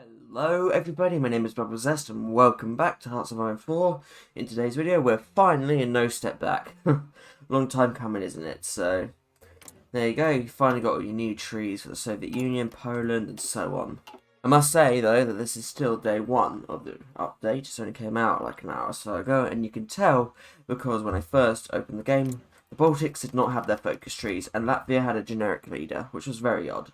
Hello everybody, my name is Zest and welcome back to Hearts of Iron 4. In today's video we're finally in No Step Back. Long time coming, isn't it? So there you go, you finally got all your new trees for the Soviet Union, Poland and so on. I must say though that this is still day one of the update. It only came out like an hour or so ago, and you can tell because when I first opened the game the Baltics did not have their focus trees and Latvia had a generic leader, which was very odd.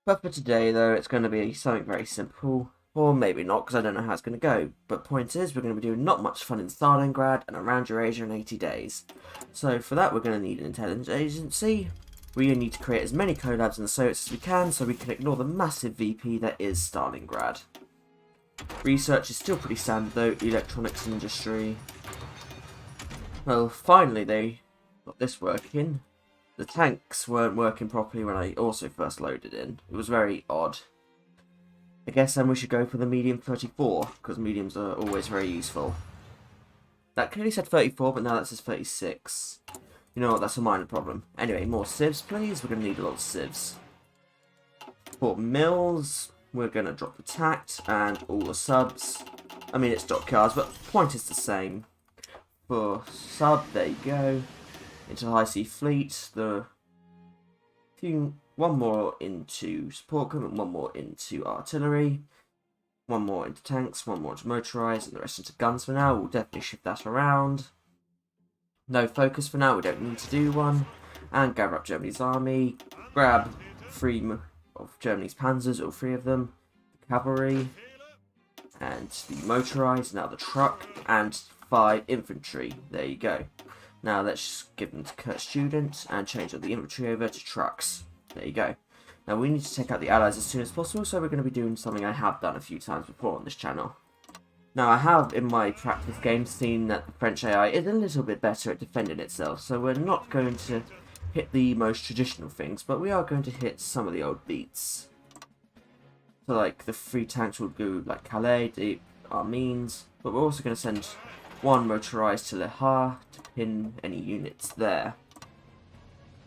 But for today though it's going to be something very simple. Or maybe not, because I don't know how it's going to go. But point is, we're going to be doing not much fun in Stalingrad and around Eurasia in 80 days. So for that, we're going to need an intelligence agency. We need to create as many collabs in the Soviets as we can, so we can ignore the massive VP that is Stalingrad. Research is still pretty standard though, electronics industry. Well, finally they got this working. The tanks weren't working properly when I also first loaded in. It was very odd. I guess then we should go for the medium 34, because mediums are always very useful. That clearly said 34, but now that says 36. You know what, that's a minor problem. Anyway, more civs please, we're going to need a lot of civs. For mills, we're going to drop the tact and all the subs. I mean, it's dockyards, but the point is the same. For sub, there you go. Into the high sea fleet, one more into support equipment, one more into artillery, one more into tanks, one more into motorised, and the rest into guns for now. We'll definitely shift that around. No focus for now, we don't need to do one. And gather up Germany's army, grab 3 of Germany's panzers, all 3 of them, the cavalry, and the motorised, now the truck, and 5 infantry. There you go. Now let's just give them to Kurt Student and change all the infantry over to trucks. There you go. Now we need to take out the allies as soon as possible, so we're going to be doing something I have done a few times before on this channel. Now I have in my practice game seen that the French AI is a little bit better at defending itself, so we're not going to hit the most traditional things, but we are going to hit some of the old beats. So like the 3 tanks will do like Calais, the Armenes, but we're also going to send 1 motorised to Le Havre to pin any units there.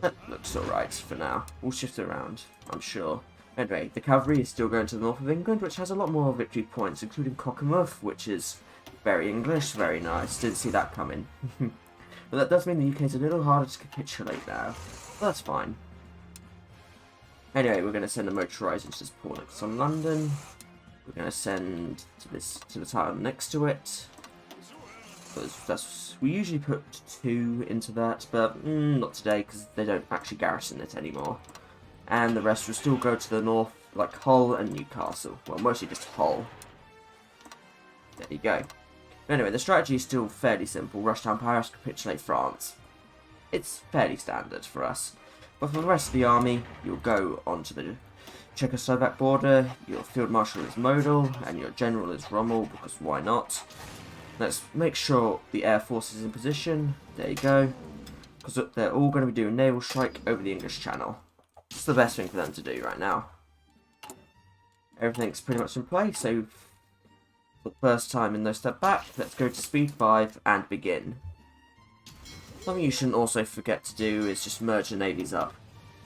That looks alright for now. We'll shift around, I'm sure. Anyway, the cavalry is still going to the north of England, which has a lot more victory points, including Cockermouth, which is very English, very nice. Didn't see that coming. But that does mean the UK is a little harder to capitulate now. But that's fine. Anyway, we're going to send a motorised into this port next on London. We're going to send to the town next to it. We usually put 2 into that, but not today because they don't actually garrison it anymore. And the rest will still go to the north, like Hull and Newcastle. Well, mostly just Hull. There you go. Anyway, the strategy is still fairly simple. Rush down Paris, capitulate France. It's fairly standard for us. But for the rest of the army, you'll go onto the Czechoslovak border. Your field marshal is Model, and your general is Rommel, because why not? Let's make sure the air force is in position. There you go. Because they're all going to be doing naval strike over the English Channel. It's the best thing for them to do right now. Everything's pretty much in place, so for the first time in No Step Back, let's go to speed 5 and begin. Something you shouldn't also forget to do is just merge the navies up.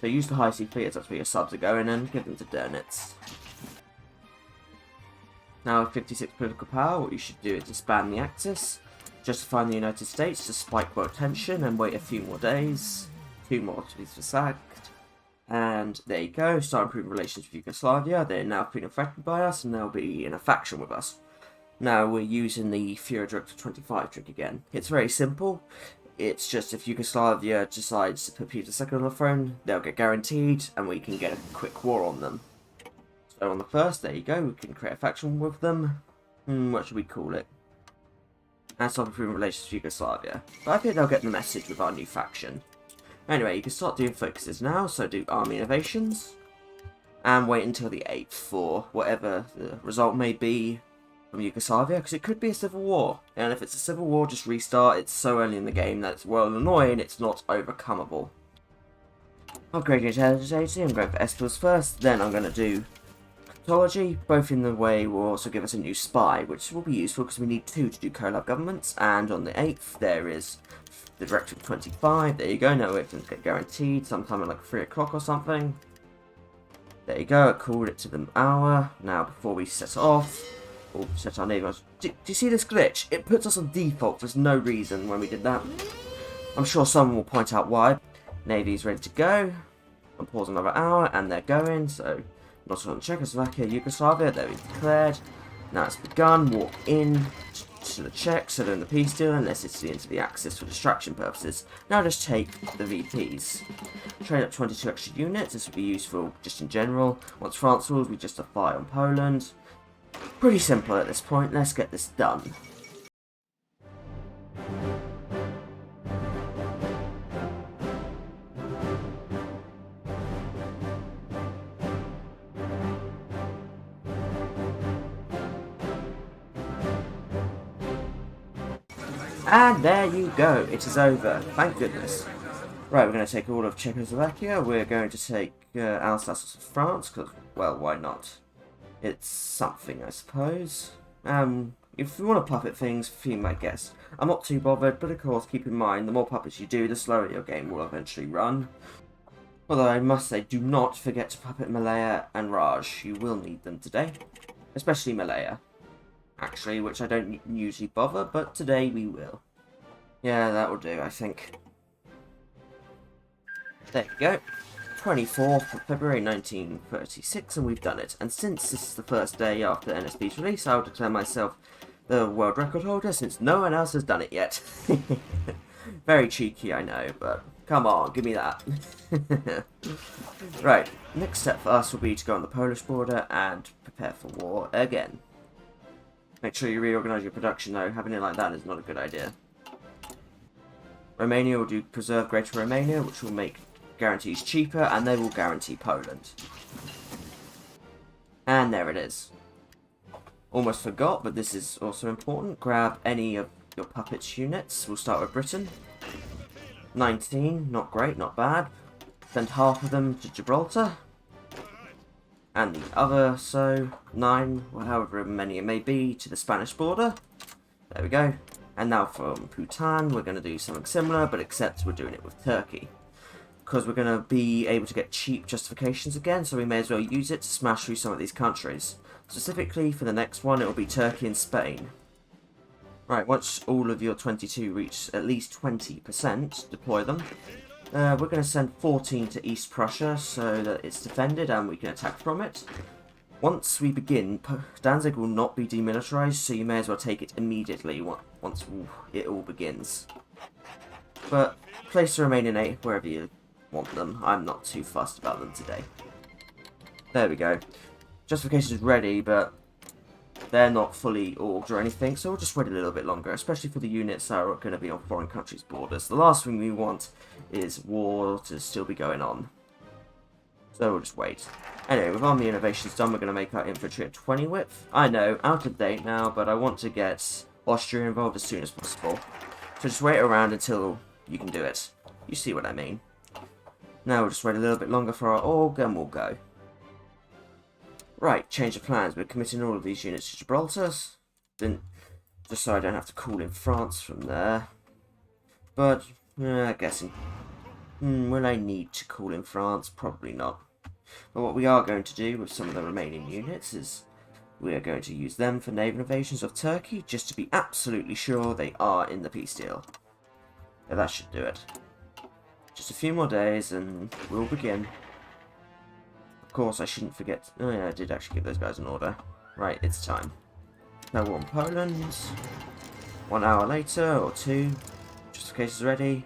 So use the high sea fleet as that's where your subs are going and give them to Dönitz. Now with 56 political power, what you should do is disband the Axis, justify the United States to spike world tension and wait a few more days, 2 more to be sacked, and there you go, start improving relations with Yugoslavia. They're now feeling threatened by us and they'll be in a faction with us. Now we're using the Fuhrer Director 25 trick again. It's very simple, it's just if Yugoslavia decides to put Peter II on the throne, they'll get guaranteed and we can get a quick war on them. So on the first, there you go, we can create a faction with them. What should we call it? And start improving relations with Yugoslavia. But I think they'll get the message with our new faction. Anyway, you can start doing focuses now, so do army innovations. And wait until the 8th for whatever the result may be from Yugoslavia, because it could be a civil war. And if it's a civil war, just restart. It's so early in the game that it's well annoying, it's not overcomeable. Upgrading intelligence agency, I'm going for Espils first, then I'm going to do both in the way will also give us a new spy, which will be useful because we need 2 to do collab governments, and on the 8th there is the Directive 25, there you go, now we have to get guaranteed sometime at like 3 o'clock or something. There you go, I called it to the hour. Now, before we set off, or set our navy, do you see this glitch? It puts us on default for no reason when we did that. I'm sure someone will point out why. Navy's ready to go. I'll pause another hour, and they're going, so not on Czechoslovakia, Yugoslavia, they've declared. Now it's begun, walk in to the Czechs, so they're in the peace deal, unless it's into the Axis for distraction purposes. Now just take the VPs. Train up 22 extra units, this would be useful just in general. Once France falls, we just fire on Poland. Pretty simple at this point, let's get this done. And there you go, it is over, thank goodness. Right, we're going to take all of Czechoslovakia, we're going to take Alsace of France, because, well, why not? It's something, I suppose. If you want to puppet things, you might guess. I'm not too bothered, but of course, keep in mind, the more puppets you do, the slower your game will eventually run. Although I must say, do not forget to puppet Malaya and Raj, you will need them today. Especially Malaya. Actually, which I don't usually bother, but today we will. Yeah, that will do, I think. There you go. 24th of February 1936, and we've done it. And since this is the first day after NSB's release, I'll declare myself the world record holder, since no one else has done it yet. Very cheeky, I know, but come on, give me that. Right, next step for us will be to go on the Polish border and prepare for war again. Make sure you reorganise your production though, having it like that is not a good idea. Romania will do preserve Greater Romania, which will make guarantees cheaper, and they will guarantee Poland. And there it is. Almost forgot, but this is also important. Grab any of your puppets units. We'll start with Britain. 19, not great, not bad. Send half of them to Gibraltar. And the other, so 9, or however many it may be, to the Spanish border. There we go. And now from Bhutan, we're going to do something similar, but except we're doing it with Turkey. Because we're going to be able to get cheap justifications again, so we may as well use it to smash through some of these countries. Specifically, for the next one, it will be Turkey and Spain. Right, once all of your 22 reach at least 20%, deploy them. We're going to send 14 to East Prussia so that it's defended and we can attack from it. Once we begin, Danzig will not be demilitarized, so you may as well take it immediately once it all begins. But place the remaining 8 wherever you want them. I'm not too fussed about them today. There we go. Justification is ready, but they're not fully orged or anything, so we'll just wait a little bit longer, especially for the units that are going to be on foreign countries' borders. The last thing we want is war to still be going on. So we'll just wait. Anyway, with army innovations done, we're going to make our infantry at 20 width. I know, out of date now, but I want to get Austria involved as soon as possible. So just wait around until you can do it. You see what I mean. Now we'll just wait a little bit longer for our org and we'll go. Right, change of plans. We're committing all of these units to Gibraltar. Just so I don't have to call in France from there. But, I guess... will I need to call in France? Probably not. But what we are going to do with some of the remaining units is... we are going to use them for naval invasions of Turkey, just to be absolutely sure they are in the peace deal. Yeah, that should do it. Just a few more days and we'll begin. Of course, I shouldn't forget... oh yeah, I did actually give those guys an order. Right, it's time. Now we're on Poland. 1 hour later, or 2. Justifications ready.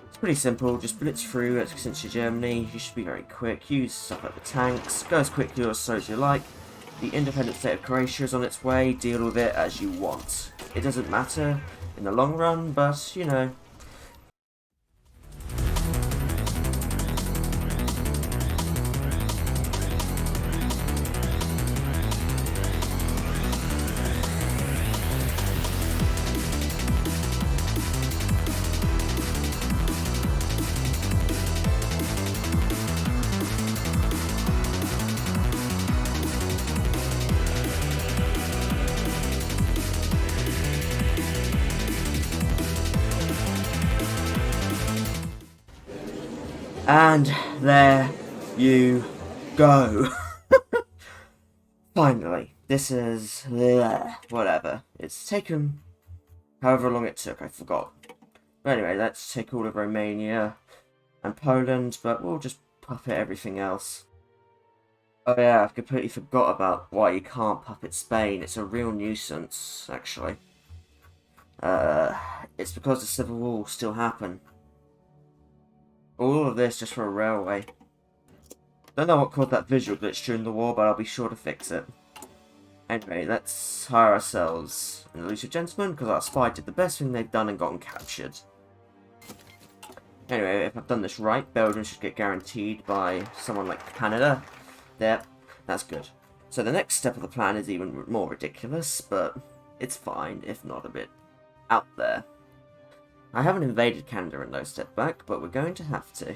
It's pretty simple, just blitz through since you're Germany. You should be very quick. Use stuff like the tanks. Go as quickly or as slow as you like. The independent state of Croatia is on its way. Deal with it as you want. It doesn't matter in the long run, but, you know... And there you Go! Finally. This is... whatever. It's taken however long it took, I forgot. But anyway, let's take all of Romania and Poland, but we'll just puppet everything else. Oh yeah, I've completely forgot about why you can't puppet Spain. It's a real nuisance, actually. It's because the Civil War will still happen. All of this just for a railway. Don't know what caused that visual glitch during the war, but I'll be sure to fix it. Anyway, let's hire ourselves an elusive gentleman, because our spy did the best thing they've done and gotten captured. Anyway, if I've done this right, Belgium should get guaranteed by someone like Canada. There, that's good. So the next step of the plan is even more ridiculous, but it's fine, if not a bit out there. I haven't invaded Canada in no step back, but we're going to have to.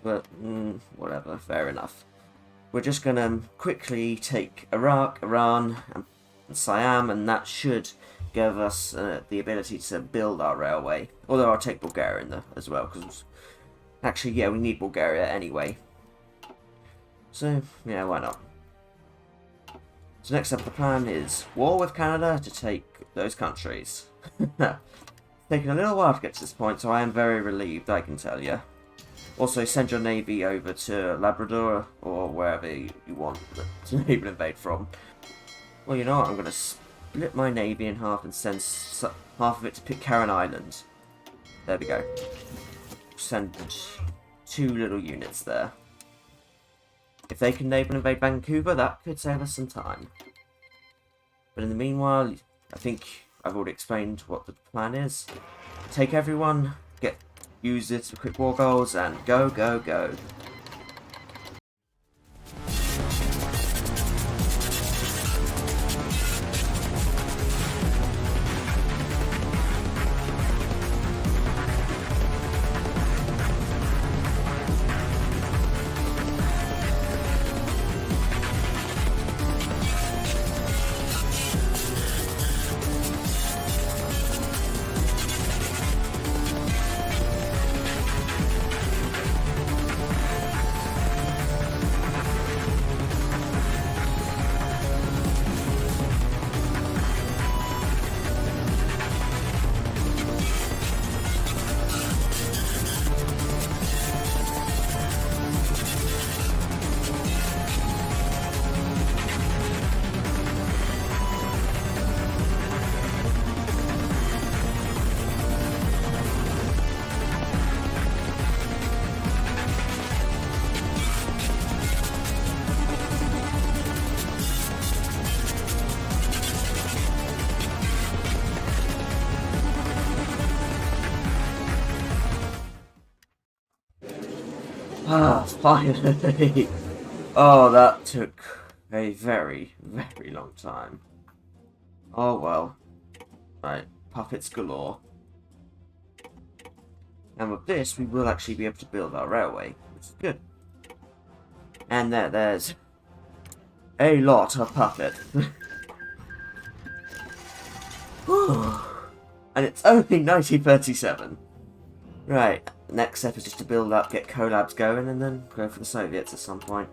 But, whatever, fair enough. We're just going to quickly take Iraq, Iran, and Siam, and that should give us the ability to build our railway. Although I'll take Bulgaria in there as well, because actually, yeah, we need Bulgaria anyway. So, yeah, why not? So next up the plan is war with Canada to take those countries. Taken a little while to get to this point, so I am very relieved, I can tell you. Also, send your navy over to Labrador, or wherever you want to naval invade from. Well, you know what, I'm going to split my navy in half and send half of it to Pitcairn Island. There we go. Send 2 little units there. If they can naval invade Vancouver, that could save us some time. But in the meanwhile, I think I've already explained what the plan is. Take everyone, use it for quick war goals, and go, go, go. Ah, finally! Oh, that took a very, very long time. Oh well. Right, puppets galore. And with this, we will actually be able to build our railway, which is good. And there's a lot of puppet. And it's only 1937. Right, next step is just to build up, get collabs going, and then go for the Soviets at some point.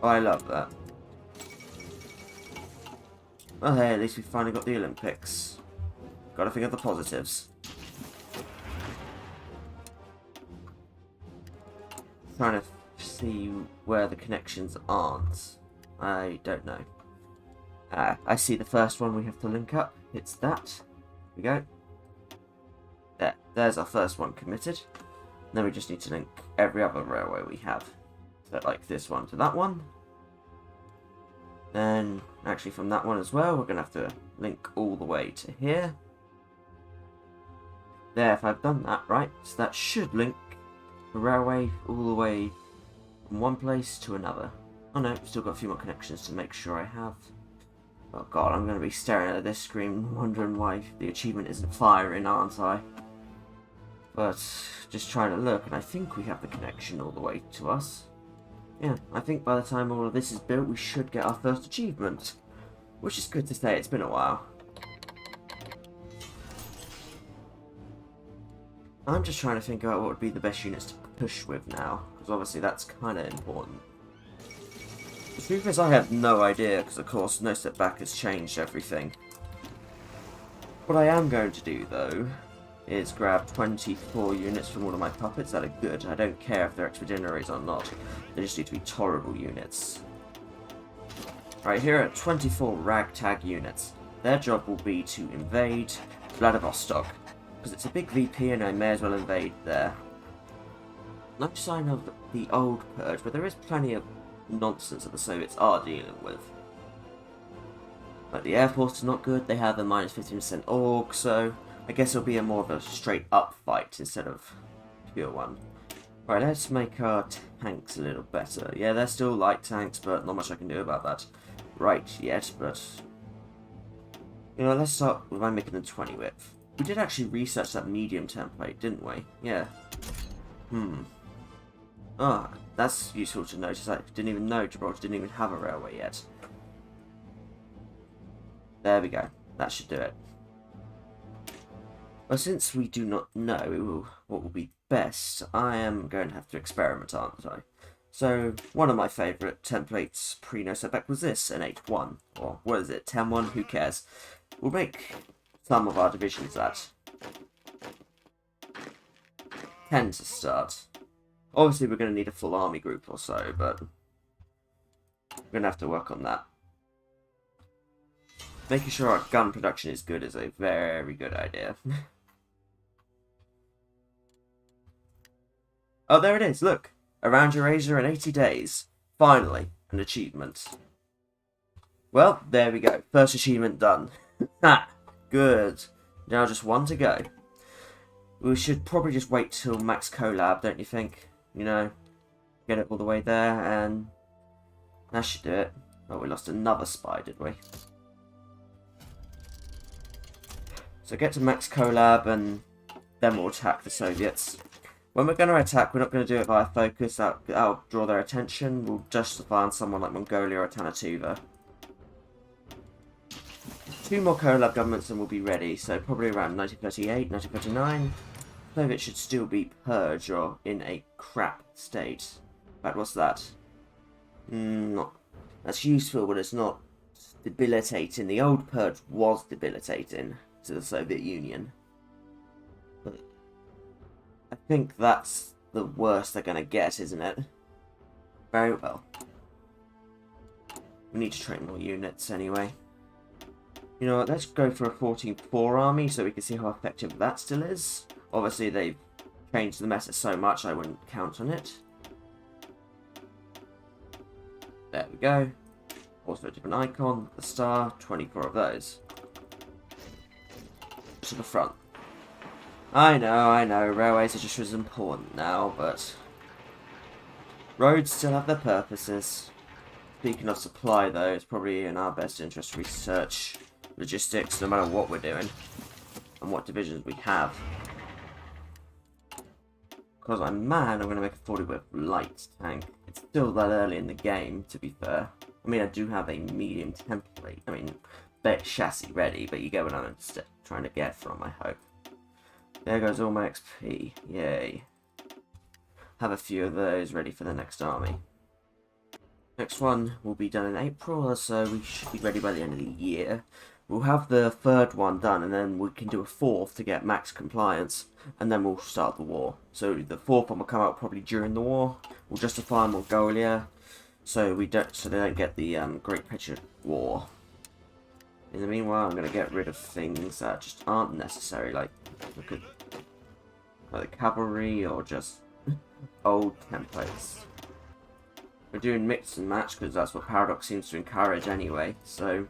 Oh, I love that. Well, hey, at least we finally got the Olympics. Gotta think of the positives. Trying to see where the connections aren't. I don't know. I see the first one we have to link up. It's that. Here we go. There's our first one committed. Then we just need to link every other railway we have. So like this one to that one. Then actually from that one as well, we're going to have to link all the way to here. There, if I've done that right, so that should link the railway all the way from one place to another. Oh no, still got a few more connections to make sure I have. Oh god, I'm going to be staring at this screen wondering why the achievement isn't firing, aren't I? But just trying to look, and I think we have the connection all the way to us. Yeah, I think by the time all of this is built, we should get our first achievement. Which is good to say, it's been a while. I'm just trying to think about what would be the best units to push with now, because obviously that's kind of important. The truth is, I have no idea, because of course, No Step Back has changed everything. What I am going to do, though, is grab 24 units from all of my puppets that are good. I don't care if they're expeditionaries or not. They just need to be tolerable units. Right, here are 24 ragtag units. Their job will be to invade Vladivostok, because it's a big VP and I may as well invade there. No sign of the old purge, but there is plenty of nonsense that the Soviets are dealing with. Like, the Air Force is not good, they have a minus 15% org, so I guess it'll be a more of a straight up fight instead of pure one. Right, let's make our tanks a little better. Yeah, they're still light tanks, but not much I can do about that right yet, but... You know, let's start with by making them 20 width. We did actually research that medium template, didn't we? Yeah. Ah, that's useful to notice. I didn't even know Gibraltar didn't even have a railway yet. There we go. That should do it. Well, since we do not know what will be best, I am going to have to experiment, aren't I? So, one of my favourite templates pre-No Step Back was this, an 8-1. Or, what is it, 10-1? Who cares? We'll make some of our divisions that 10 to start. Obviously, we're going to need a full army group or so, but we're going to have to work on that. Making sure our gun production is good is a very good idea. Oh, there it is, look! Around Eurasia in 80 days. Finally, an achievement. Well, there we go. First achievement done. Ha! Good. Now just one to go. We should probably just wait till max collab, don't you think? You know, get it all the way there, and that should do it. Oh, we lost another spy, did we? So get to max collab, and then we'll attack the Soviets. When we're going to attack, we're not going to do it via focus. That'll draw their attention. We'll justify on someone like Mongolia or Tanatuva. 2 more collab governments and we'll be ready. So probably around 1938, 1939. Soviets should still be purged or in a crap state. In fact, what's that? That's useful, but it's not debilitating. The old purge was debilitating to the Soviet Union. But I think that's the worst they're going to get, isn't it? Very well. We need to train more units anyway. You know what, let's go for a 14-4 army so we can see how effective that still is. Obviously, they've changed the meta so much, I wouldn't count on it. There we go. Also a different icon, the star, 24 of those. To the front. I know, railways are just as important now, but roads still have their purposes. Speaking of supply, though, it's probably in our best interest to research logistics, no matter what we're doing, and what divisions we have. Because I'm mad, I'm going to make a 40 with light tank. It's still that early in the game, to be fair. I mean, I do have a medium template. I mean, bit chassis ready, but you get what I'm trying to get from, I hope. There goes all my XP. Yay. Have a few of those ready for the next army. Next one will be done in April, so we should be ready by the end of the year. We'll have the third one done, and then we can do a fourth to get max compliance, and then we'll start the war. So the fourth one will come out probably during the war. We'll justify Mongolia, so they don't get the Great Patriot War. In the meanwhile, I'm going to get rid of things that just aren't necessary, like the cavalry or just old templates. We're doing mix and match because that's what Paradox seems to encourage anyway, so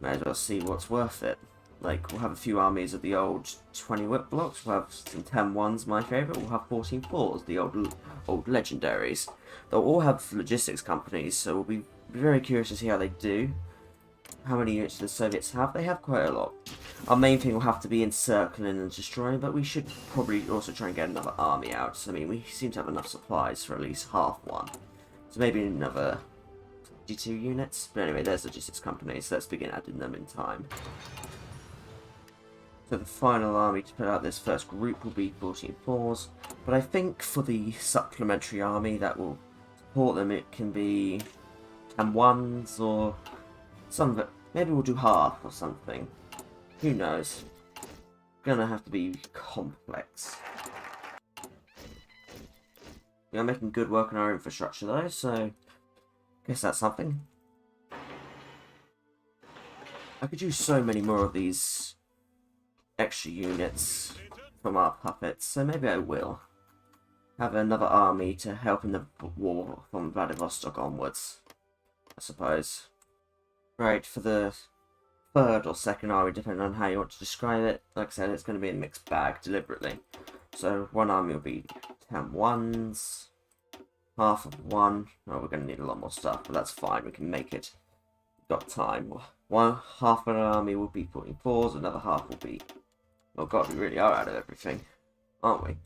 may as well see what's worth it. Like, we'll have a few armies of the old 20 whip blocks, we'll have some 10-1s, my favourite, we'll have 14-4s, the old legendaries. They'll all have logistics companies, so we'll be very curious to see how they do. How many units do the Soviets have? They have quite a lot. Our main thing will have to be encircling and destroying, but we should probably also try and get another army out. I mean, we seem to have enough supplies for at least half one. So maybe another 22 units. But anyway, there's logistics companies, so let's begin adding them in time. So the final army to put out this first group will be 14-4s. But I think for the supplementary army that will support them, it can be and ones or some of it. Maybe we'll do half or something. Who knows? Gonna have to be complex. We are making good work on our infrastructure though, so guess that's something. I could use so many more of these extra units from our puppets, so maybe I will have another army to help in the war from Vladivostok onwards, I suppose. Right, for the third or second army, depending on how you want to describe it, like I said, it's going to be a mixed bag deliberately. So one army will be 10 ones, half of one. Oh, we're going to need a lot more stuff, but that's fine, we can make it. We've got time. One half of an army will be 44s, another half will be... Oh god, we really are out of everything, aren't we?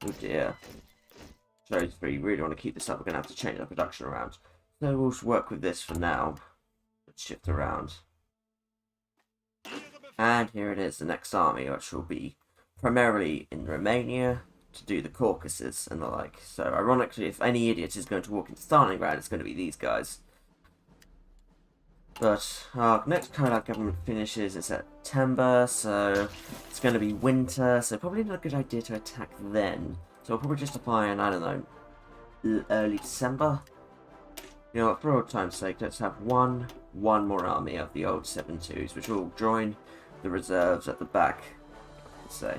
Oh dear. So if we really want to keep this up, we're going to have to change our production around. So we'll work with this for now. Let's shift around. And here it is, the next army, which will be primarily in Romania to do the Caucasus and the like. So ironically, if any idiot is going to walk into Stalingrad, it's going to be these guys. But our next Collab government finishes in September, so it's going to be winter, so probably not a good idea to attack then. So we'll probably just apply in, I don't know, early December. You know what, for old time's sake, let's have one more army of the old 7-2s, which will join the reserves at the back, let's say.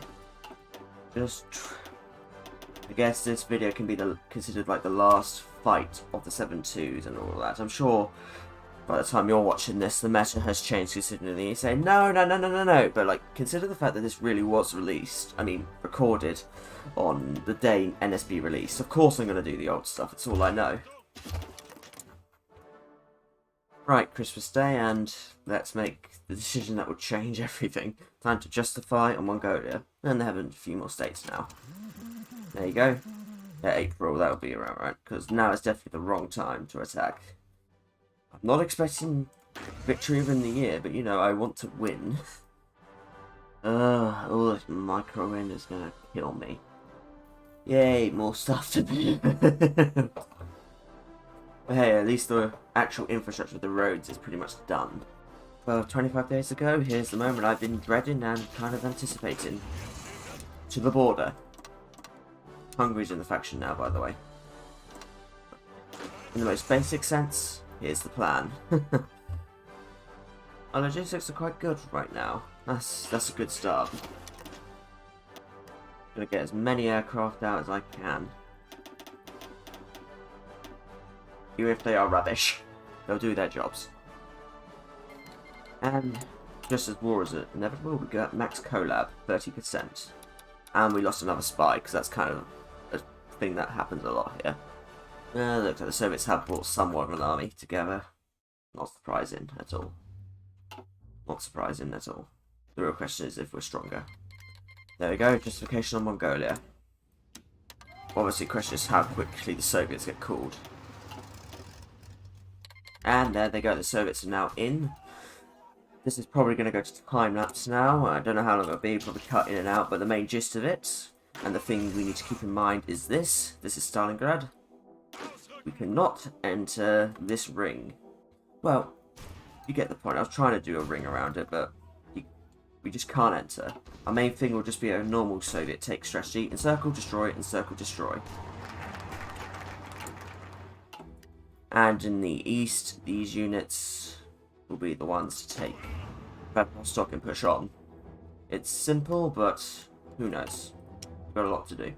I guess this video can be considered like the last fight of the 7-2s and all that. I'm sure by the time you're watching this, the meta has changed considerably. You say, no, but like, consider the fact that this really was released, recorded on the day NSB released. Of course I'm going to do the old stuff, it's all I know. Right, Christmas Day, and let's make the decision that will change everything. Time to justify on Mongolia, and they have a few more states now. There you go. Yeah, April, that'll be around right, because now is definitely the wrong time to attack. I'm not expecting victory within the year, but you know, I want to win. All this micro win is gonna kill me. Yay, more stuff to do. But hey, at least the actual infrastructure of the roads is pretty much done. Well, 25 days ago, here's the moment I've been dreading and kind of anticipating. To the border. Hungary's in the faction now, by the way. In the most basic sense, here's the plan. Our logistics are quite good right now. That's a good start. Gonna get as many aircraft out as I can. Even if they are rubbish, they'll do their jobs. And just as war is inevitable, we got max collab, 30%. And we lost another spy, because that's kind of a thing that happens a lot here. Looks like the Soviets have brought somewhat of an army together. Not surprising at all. Not surprising at all. The real question is if we're stronger. There we go, justification on Mongolia. Obviously, the question is how quickly the Soviets get called. And there they go, the Soviets are now in. This is probably going to go to time-lapse now. I don't know how long it'll be, probably cut in and out, but the main gist of it, and the thing we need to keep in mind is this. This is Stalingrad. We cannot enter this ring. Well, you get the point. I was trying to do a ring around it, but we just can't enter. Our main thing will just be a normal Soviet take strategy. Encircle, destroy, encircle, destroy. And in the east, these units will be the ones to take Vladivostok and push on. It's simple, but who knows? We've got a lot to do.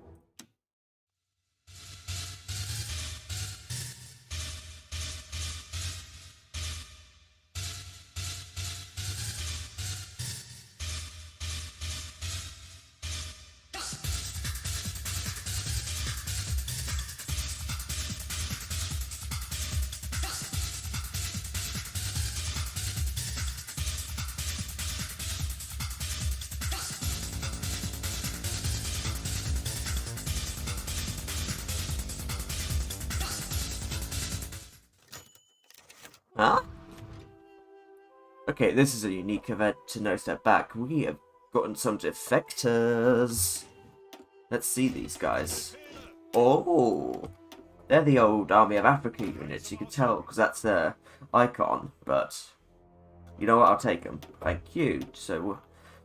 Huh? Okay, this is a unique event to no step back. We have gotten some defectors. Let's see these guys. Oh! They're the old Army of Africa units, you can tell, because that's their icon, but you know what, I'll take them. Thank you. So,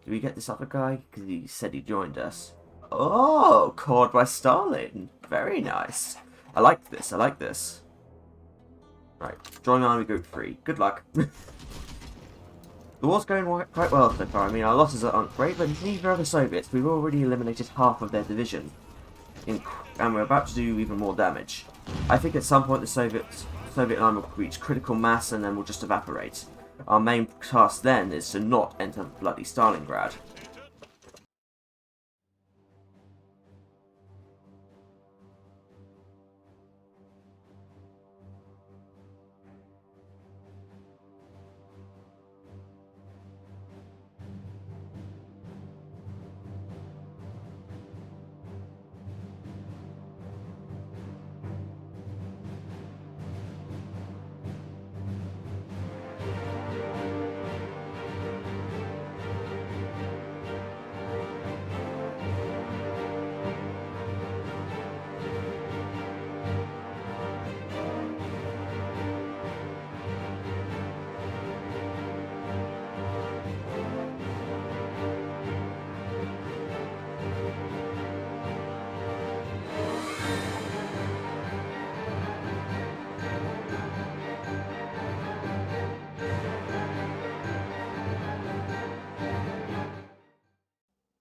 do we get this other guy? Because he said he joined us. Oh, called by Stalin. Very nice. I like this, I like this. Right, join Army Group 3. Good luck. The war's going quite well so far. I mean, our losses aren't great, but neither are the Soviets. We've already eliminated half of their division. And we're about to do even more damage. I think at some point the Soviet line will reach critical mass and then will just evaporate. Our main task then is to not enter bloody Stalingrad.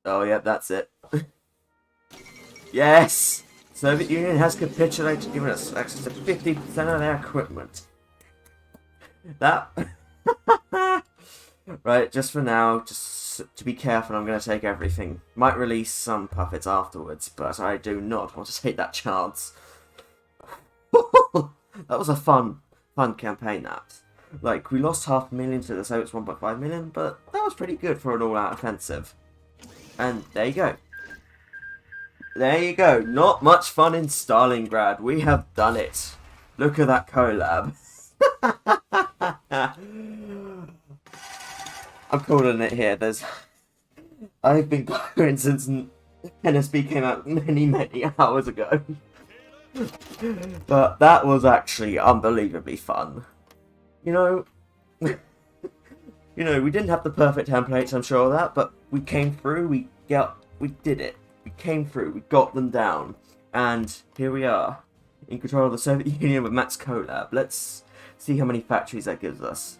Oh, yep, that's it. Yes! Soviet Union has capitulated, giving us access to 50% of their equipment. That... Right, just for now, just to be careful, I'm going to take everything. Might release some puppets afterwards, but I do not want to take that chance. That was a fun campaign, that. Like, we lost 500,000 to the Soviets 1.5 million, but that was pretty good for an all-out offensive. And there you go. There you go. Not much fun in Stalingrad. We have done it. Look at that collab. I'm calling it here. I've been going since NSB came out many hours ago. But that was actually unbelievably fun. You know, we didn't have the perfect templates, I'm sure of that, but we came through, we did it. We came through, we got them down, and here we are, in control of the Soviet Union with Max Collab. Let's see how many factories that gives us.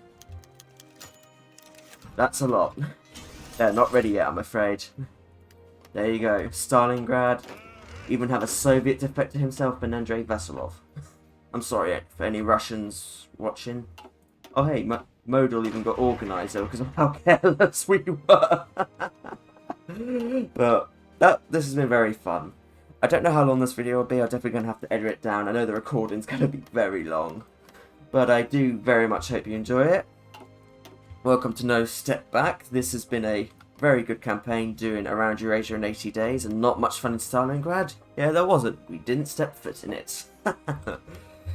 That's a lot. They're not ready yet, I'm afraid. There you go, Stalingrad. Even have a Soviet defector himself, and Andrei Vasilov. I'm sorry for any Russians watching. Oh hey, Modal even got organiser because of how careless we were. But this has been very fun. I don't know how long this video will be. I'm definitely going to have to edit it down. I know the recording's going to be very long. But I do very much hope you enjoy it. Welcome to No Step Back. This has been a very good campaign doing around Eurasia in 80 days and not much fun in Stalingrad. Yeah, there wasn't. We didn't step foot in it.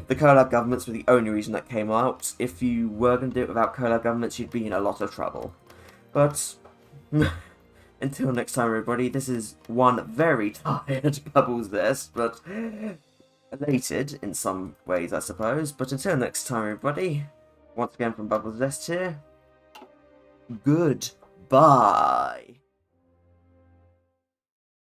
The collab governments were the only reason that came out. If you were going to do it without collab governments, you'd be in a lot of trouble. But until next time, everybody, this is one very tired Bubbles this, but elated in some ways, I suppose. But until next time, everybody, once again from Bubbles Zest here, goodbye.